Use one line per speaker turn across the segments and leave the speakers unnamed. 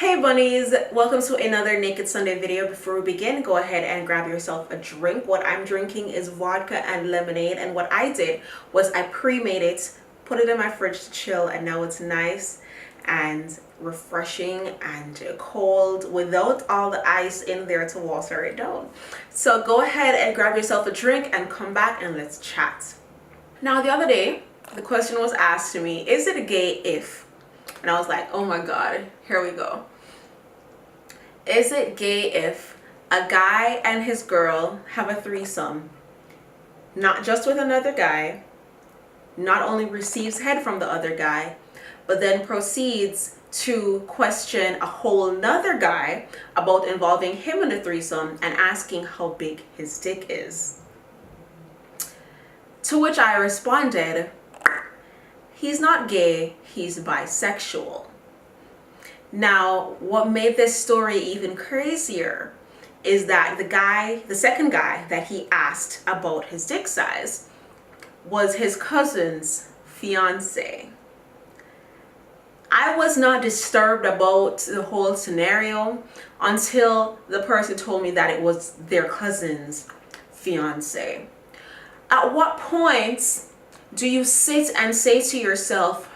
Hey bunnies, welcome to another Naked Sunday video. Before we begin, go ahead and grab yourself a drink. What I'm drinking is vodka and lemonade, and what I did was I pre-made it, put it in my fridge to chill, and now it's nice and refreshing and cold without all the ice in there to water it down. So go ahead and grab yourself a drink and come back and let's chat. Now the other day, the question was asked to me, is it gay if? And I was like, oh my God, here we go. Is it gay if a guy and his girl have a threesome, not just with another guy, not only receives head from the other guy, but then proceeds to question a whole nother guy about involving him in the threesome and asking how big his dick is? To which I responded, he's not gay, he's bisexual. Now, what made this story even crazier is that the second guy that he asked about his dick size was his cousin's fiance. I was not disturbed about the whole scenario until the person told me that it was their cousin's fiance. At what point do you sit and say to yourself,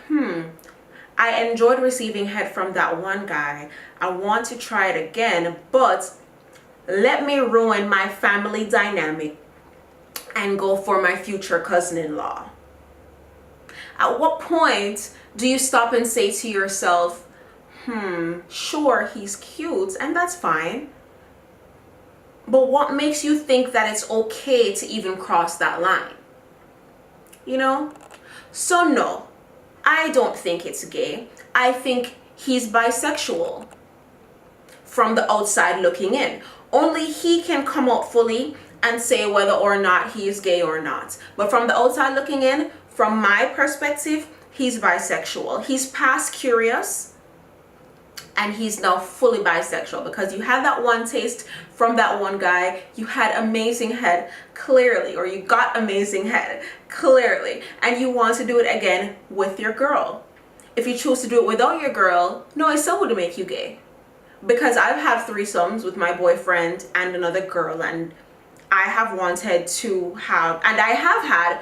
I enjoyed receiving head from that one guy, I want to try it again, but let me ruin my family dynamic and go for my future cousin-in-law? At what point do you stop and say to yourself, sure, he's cute and that's fine, but what makes you think that it's okay to even cross that line? You know? So no, I don't think it's gay. I think he's bisexual from the outside looking in. Only he can come out fully and say whether or not he is gay or not. But from the outside looking in, from my perspective, he's bisexual. He's past curious and he's now fully bisexual, because you had that one taste from that one guy, you had amazing head clearly, or you got amazing head clearly, and you want to do it again with your girl. If you choose to do it without your girl, no, it still wouldn't make you gay, because I've had threesomes with my boyfriend and another girl, and I have wanted to have, and I have had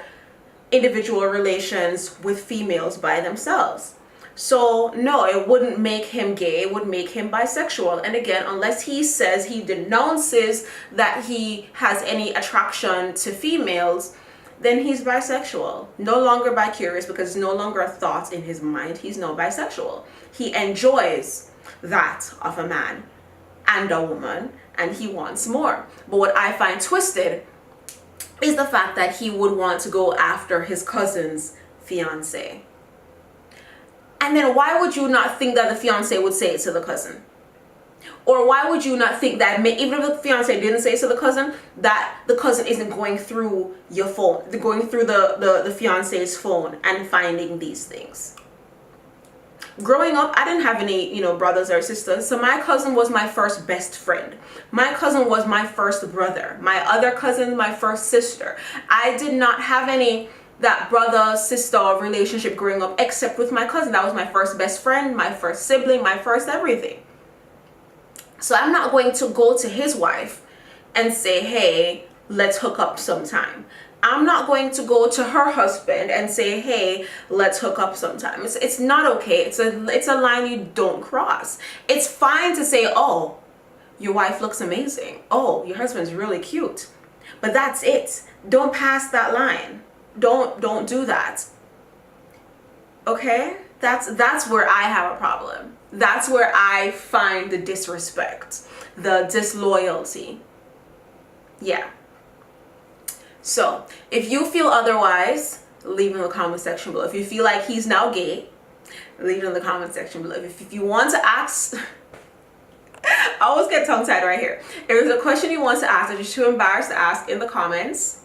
individual relations with females by themselves. So no, it wouldn't make him gay, it would make him bisexual. And again, unless he says he denounces that he has any attraction to females, then he's bisexual. No longer bi-curious, because it's no longer a thought in his mind. He's no bisexual. He enjoys that of a man and a woman, and he wants more. But what I find twisted is the fact that he would want to go after his cousin's fiance. And then why would you not think that the fiance would say it to the cousin? Or why would you not think that even if the fiance didn't say it to the cousin, that the cousin isn't going through your phone, going through the fiance's phone and finding these things? Growing up, I didn't have any, brothers or sisters. So my cousin was my first best friend. My cousin was my first brother. My other cousin, my first sister. I did not have any that brother-sister relationship growing up except with my cousin. That was my first best friend, my first sibling, my first everything. So I'm not going to go to his wife and say, hey, let's hook up sometime. I'm not going to go to her husband and say, hey, let's hook up sometime. It's not okay. It's a line you don't cross. It's fine to say, oh, your wife looks amazing. Oh, your husband's really cute. But that's it. Don't pass that line. Don't do that. Okay? That's where I have a problem. That's where I find the disrespect, the disloyalty. Yeah. So if you feel otherwise, leave in the comment section below. If you feel like he's now gay, leave it in the comment section below. If you want to ask, I always get tongue-tied right here. If there's a question you want to ask that you're too embarrassed to ask in the comments,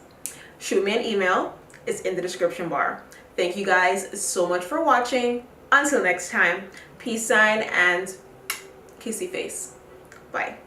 shoot me an email. It's in the description bar. Thank you guys so much for watching. Until next time, peace sign and kissy face. Bye.